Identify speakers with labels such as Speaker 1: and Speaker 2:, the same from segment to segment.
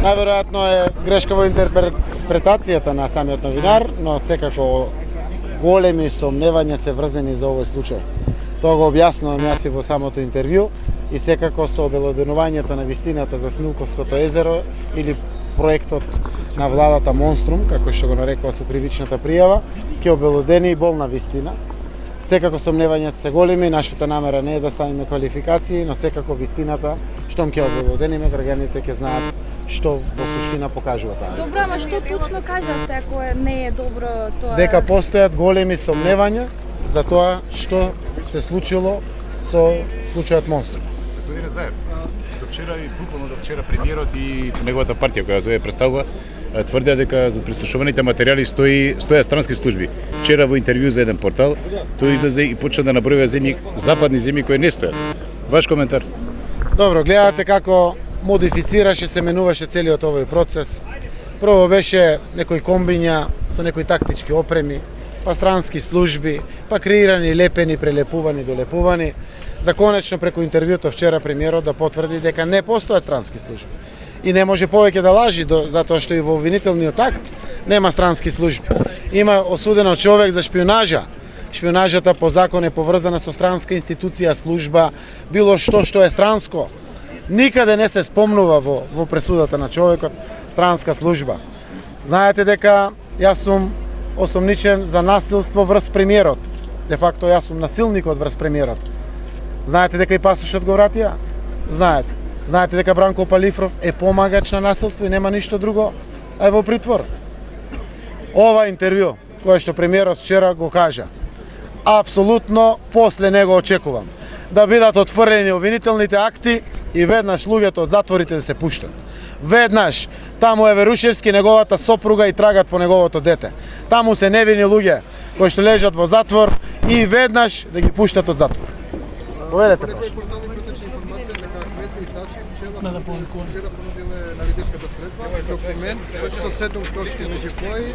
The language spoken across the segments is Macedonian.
Speaker 1: Наверојатно е грешка во интерпретацијата на самиот новинар, но секако големи сомневања се врзани за овој случај. Тоа го објаснувам јас и во самото интервју и секако со обелоденувањето на вистината за Смилковското езеро или проектот на владата Монструм, како што го нарекува со кривичната пријава, ќе обелодени и болна вистина. Секако сомневањата се големи, нашата намера не е да ставиме квалификации, но секако вистината, штом ќе обелодениме, граѓаните ќе знаат што во суштина покажува таа.
Speaker 2: Добро, ама што точно кажавте ако не е добро тоа?
Speaker 1: Дека постојат големи сомневања за тоа што се случило со случајот Монструм.
Speaker 3: Господин Заев, до вчера и буквално до вчера премиерот и неговата партија која тој ја представува тврдеа дека за прислушуваните материјали стоја странски служби. Вчера во интервју за еден портал тој излезе и почна да набројува земји, западни земји кои не стојат. Ваш коментар?
Speaker 1: Добро, гледате како модифицираше, се менуваше целиот овој процес. Прво беше некои комбиња со некои тактички опреми, па странски служби, па креирани, лепени, прелепувани, долепувани. За конечно преку интервјуто вчера премиерот да потврди дека не постојат странски служби. И не може повеќе да лажи, затоа што и во обвинителниот акт нема странски служби. Има осудено човек за шпионажа. Шпионажата по закон е поврзана со странска институција, служба, било што е странско. Никаде не се спомнува во пресудата на човекот странска служба. Знаете дека јас сум осомничен за насилство врз премиерот. Де факто јас сум насилникот врз премиерот. Знаете дека и пасошот го вратија? Знаете. Знаете дека Бранко Палифров е помагач на насилство и нема ништо друго, а е во притвор. Ова интервју, кое што премиерот вчера го кажа, апсолутно после него очекувам да бидат отворени обвинителните акти и веднаш луѓето од затворите да се пуштат. Веднаш таму е Верушевски, неговата сопруга и трагат по неговото дете. Таму се невини луѓе кои што лежат во затвор и веднаш да ги пуштат од затвор. Повелете баш.
Speaker 4: Вчера понудиле на лидерската средба документ со 7 точки меѓу кои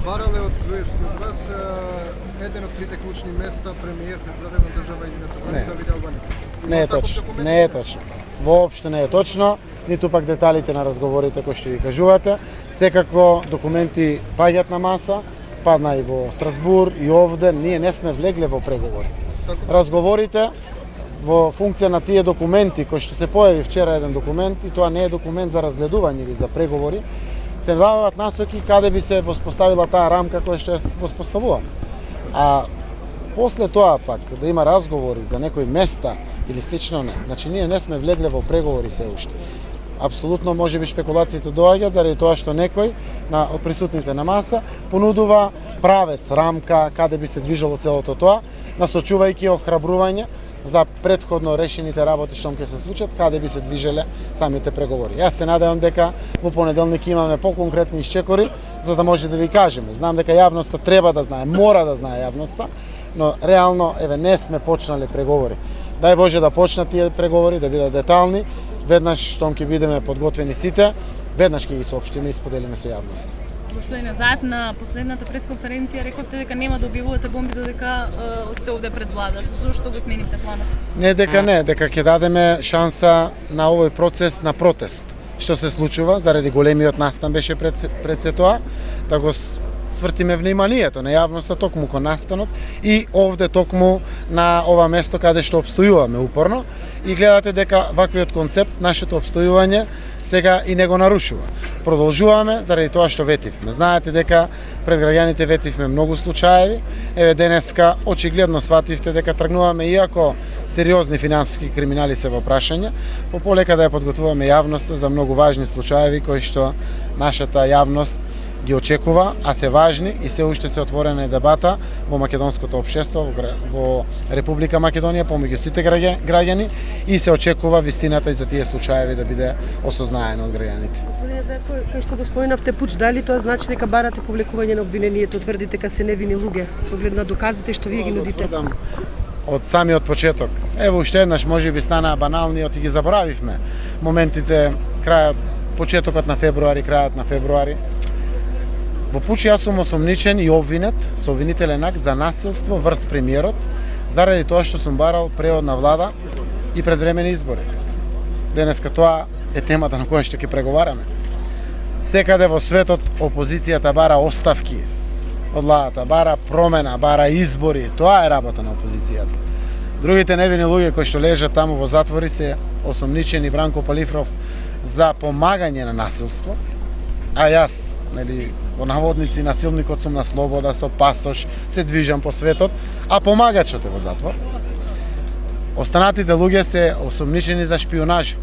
Speaker 4: барале од Груевски од вас еден од трите клучни места премиер, председател на држава или на собранието Давид Албанец.
Speaker 1: Не е точно. Не е точно. Воопшто не е точно, ниту пак деталите на разговорите кои што ви кажувате. Секако документи паѓаат на маса, падна и во Страсбур и овде, ние не сме влегле во преговори. Разговорите во функција на тие документи кои што се појави вчера еден документ и тоа не е документ за разгледување или за преговори, се даваат насоки каде би се воспоставила таа рамка која што ја воспоставуваме. А после тоа пак да има разговори за некои места или слично не. Значи ние не сме влегле во преговори се уште. Апсолутно можеби шпекулациите доаѓаат заради тоа што некој од присутните на маса понудува правец, рамка каде би се движело целото тоа, насочувајќи охрабрување за претходно решените работи што ќе се случат, каде би се движеле самите преговори. Јас се надевам дека во понеделник имаме поконкретни исчекори за да може да ви кажеме. Знам дека јавноста треба да знае, мора да знае јавноста, но реално не сме почнале преговори. Дај Боже да почнат тие преговори, да бидат детални, веднаш штом ќе бидеме подготвени сите, веднаш ќе ги соопштиме и споделиме со јавноста.
Speaker 2: Господине Заев, на последната пресконференција рековте дека нема да објавувате бомби додека сте овде пред влада. Зошто го сменивте планот?
Speaker 1: Не дека ќе дадеме шанса на овој процес на протест. Што се случува заради големиот настан беше пред се тоа, да го свртиме вниманието на јавноста токму кон настанот и овде токму на ова место каде што обстојуваме упорно и гледате дека ваквиот концепт, нашето обстојување сега и не го нарушува. Продолжуваме заради тоа што ветивме. Знаете дека пред граѓаните ветивме многу случаеви. Еве денеска очигледно свативте дека тргнуваме иако сериозни финансиски криминали се во прашање, полека да ја подготвуваме јавноста за многу важни случаеви кои што нашата јавност ги очекува, а се важни и се уште се отворена дебата во македонското општество, во Република Македонија, помеѓу сите граѓани и се очекува вистината и за тие случаеви да биде осознаена од граѓаните.
Speaker 5: Господине Заев, кој што го споменавте пуч, дали тоа значи дека барате повлекување на обвинението, тврдите дека се невини луѓе, со оглед на доказите што вие ги нудите?
Speaker 1: Од самиот почеток. Ево уште еднаш можеби стана баналниот и ги заборавивме моментите почетокот на февруари, крајот на февруари. Во Пуч јас сум осомничен и обвинет со обвинителен акт за насилство врз премиерот заради тоа што сум барал преодна влада и предвремени избори. Денеска тоа е темата на која што ќе преговараме. Секаде во светот опозицијата бара оставки од владата, бара промена, бара избори. Тоа е работа на опозицијата. Другите невини луѓе кои што лежат таму во затвори се осомничени Бранко Палифров за помагање на насилство, а јас, нели, во наводници насилникот сум на слобода, со пасош, се движам по светот, а помагачот е во затвор. Останатите луѓе се осомничени за шпионажа.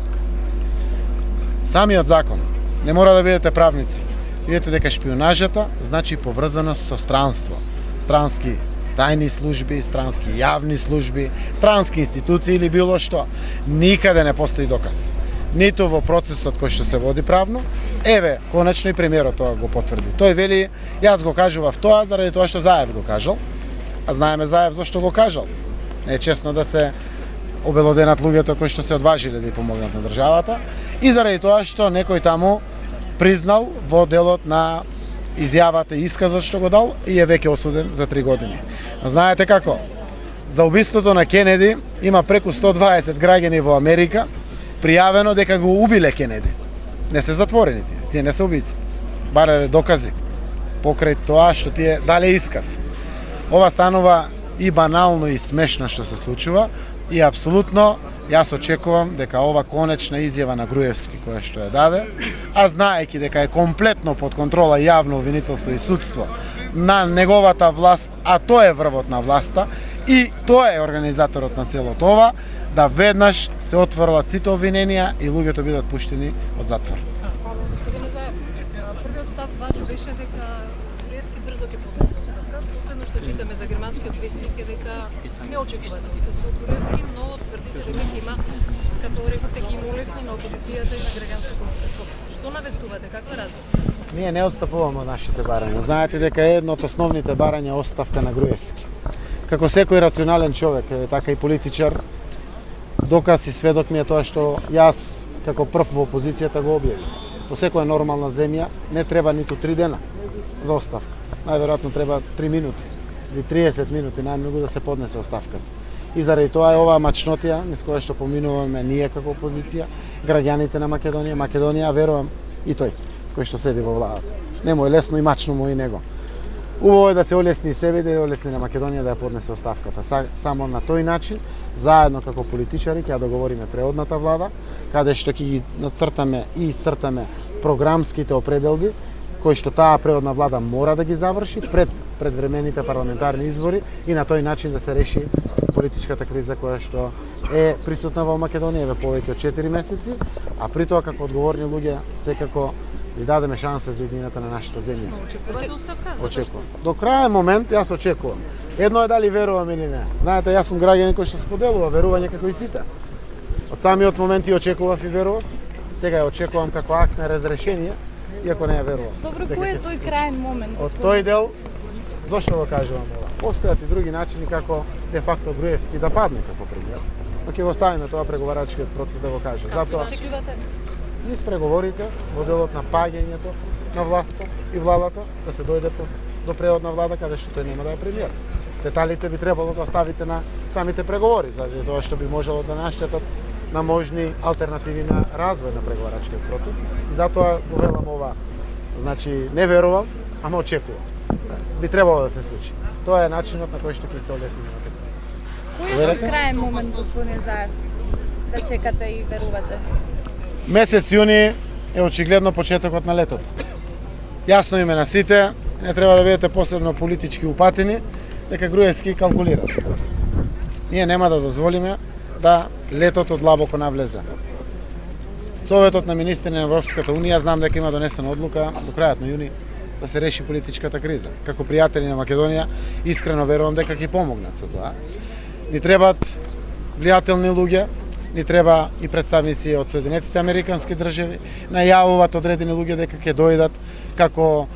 Speaker 1: Самиот закон, не мора да бидете правници, видите дека шпионажата значи поврзаност со странство. Странски тајни служби, странски јавни служби, странски институции или било што. Никаде не постои доказ. Ниту во процесот кој што се води правно, еве, конечно и премиерот тоа го потврди. Тој вели, јас го кажував тоа заради тоа што Заев го кажал, а знаеме Заев зошто го кажал. Не е честно да се обелоденат луѓето кои што се одважиле да ја помогнат на државата и заради тоа што некој таму признал во делот на изјавата и исказот што го дал и е веќе осуден за 3 години. Но знаете како? За убиството на Кенеди има преку 120 граѓани во Америка пријавено дека го убиле Кенеди. Не се затворени тие не се убиците. Барале докази покрај тоа што тие дале исказ. Ова станува и банално и смешно што се случува и апсолутно јас очекувам дека ова конечна изјава на Груевски која што ја даде, а знаејќи дека е комплетно под контрола јавно обвинителство и судство на неговата власт, а тој е врвот на власта и тој е организаторот на целото ова, да веднаш се отворилат сите обвиненија и луѓето бидат пуштени од затвор.
Speaker 2: Господине Заев, првиот став ваш беше дека Груевски брзо ќе поднесе оставка. Последно што читаме за германскиот вестник е дека не очекувате оставка од Груевски, но тврдите дека ќе има, како рековте, ќе има улесни на опозицијата и на граѓанското општество. Што навестувате? Каква размисла?
Speaker 1: Ние не отстапуваме од нашите барања. Знаете дека е едно од основните барања оставка на Груевски. Како секој рационален човек, така и политичар, доказ и сведок ми е тоа што јас како прв во опозицијата го објавив. Во секоја нормална земја не треба ниту 3 дена за оставка. Најверојатно треба 3 минути или 30 минути најмногу да се поднесе оставката. И заради тоа е оваа мачнотија низ која што поминуваме ние како опозиција, граѓаните на Македонија, Македонија, верувам и тој кој што седи во владата. Не му е лесно и мачно му и него. Убаво е да се олесни и себе, да ја олесни на Македонија да ја поднесе оставката. Само на тој начин, заедно како политичари, ќе ја договориме преодната влада, каде што ќе ги нацртаме и исцртаме програмските определби, кои што таа преодна влада мора да ги заврши пред предвремените парламентарни избори и на тој начин да се реши политичката криза која што е присутна во Македонија ве повеќе од 4 месеци, а при тоа како одговорни луѓе секако да дадеме шанса за едината на нашата земја.
Speaker 2: Очекувате оставка?
Speaker 1: Очекувам. До крај момент јас очекувам. Едно е дали верувам или не. Знаете, јас сум граѓанин кој што споделува верување како и сите. Од самиот момент и очекував и верував. Сега ја очекувам како акт на разрешение, иако не ја верувам.
Speaker 6: Добро, кој е тој крајен момент?
Speaker 1: Од тој дел, зошто го кажувам ова? Постојат и други начини како де факто Груевски да падне како премиер. Но ќе го оставиме тоа преговарачкиот процес да го каже. Затоа низ преговорите во делот на паѓањето на власта и владата да се дојде до преодна влада каде што тој нема да е премиер. Деталите би требало да оставите на самите преговори, заради тоа што би можело да наштетат на можни алтернативи на развој на преговарачкиот процес. И затоа го велам ова. Значи, не верувам, ама очекувам. Би требало да се случи. Тоа е начинот на кој што ќе се олесни на така.
Speaker 6: Кој е тој крајен момент, господин Заев, да чекате и верувате?
Speaker 1: Месец јуни е очигледно почетокот на летото. Јасно име на сите, не треба да бидете посебно политички упатени, дека Груевски калкулира. Ние нема да дозволиме да летото длабоко навлезе. Советот на министри на Европската Унија знам дека има донесена одлука до крајот на јуни да се реши политичката криза. Како пријатели на Македонија, искрено верувам дека ќе помогнат со тоа. Ни требаат влијателни луѓе, ни треба и представници од Соединетите Американски држави, најавуваат одредени луѓе дека ќе дојдат како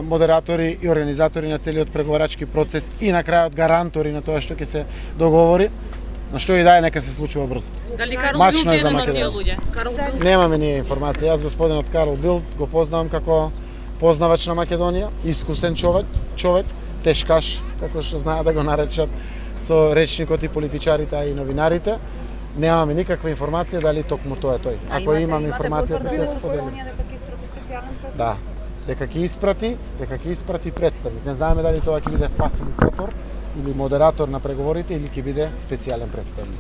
Speaker 1: модератори и организатори на целиот преговарачки процес и на крајот гарантори на тоа што ќе се договори, на што и да е нека се случува брзо.
Speaker 2: Дали Карл
Speaker 1: Мачно
Speaker 2: Билт
Speaker 1: е
Speaker 2: е
Speaker 1: за
Speaker 2: еден од тие
Speaker 1: Македонија.
Speaker 2: луѓе?
Speaker 1: Немаме ние информација. Јас господинот Карл Билт го познавам како познавач на Македонија, искусен човек, тешкаш, како што знаат да го наречат со речникот и политичарите и новинарите. Немаме никаква информација дали токму тоа е тој. Ако имам информацијата, ќе споделам.
Speaker 6: специјален претензор?
Speaker 1: Да. Дека ќе испрати представник. Не знаеме дали тоа ќе биде фасилитатор или модератор на преговорите или ќе биде специјален представник.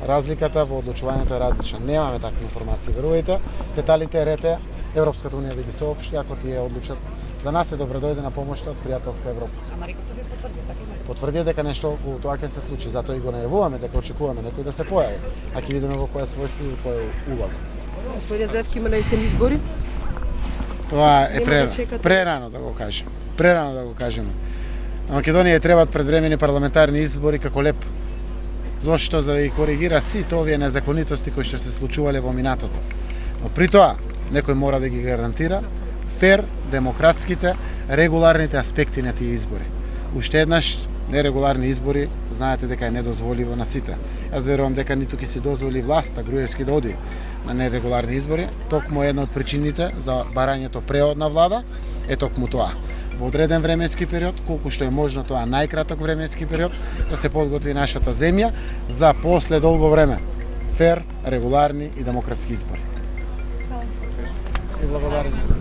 Speaker 1: Разликата во одлучувањето е различна. Немаме такви информации, верувајте. Деталите рете Европската унија да ги соопшти ако тие одлучат. За нас е добро дојде на помошта од пријателска Европа.
Speaker 2: Ама Риков ви потврди, така има.
Speaker 1: Потврди дека нешто во тоа ќе се случи, затоа и го најавуваме дека очекуваме некој да се појави. А ќе видиме во која својство и во која улога.
Speaker 5: Господине Заев, ќе има на есен избори?
Speaker 1: Тоа е
Speaker 5: Нема да чекате.
Speaker 1: прерано да го кажем. Прерано да го кажеме. На Македонија требаат предвремени парламентарни избори како леп. Зошто? За да ги коригира сите овие незаконитости кои што се случувале во минатото. Но при тоа, некој мора да ги гарантира фер, демократските, регуларните аспекти на тие избори. Уште еднаш, нерегуларни избори, знаете дека е недозволиво на сите. Јас верувам дека ниту ќе се дозволи власта Груевски да оди на нерегуларни избори. Токму една од причините за барањето преодна влада е токму тоа. Во одреден временски период, колку што е можно тоа најкраток временски период, да се подготви нашата земја за после долго време фер, регуларни и демократски избори. И благодарам.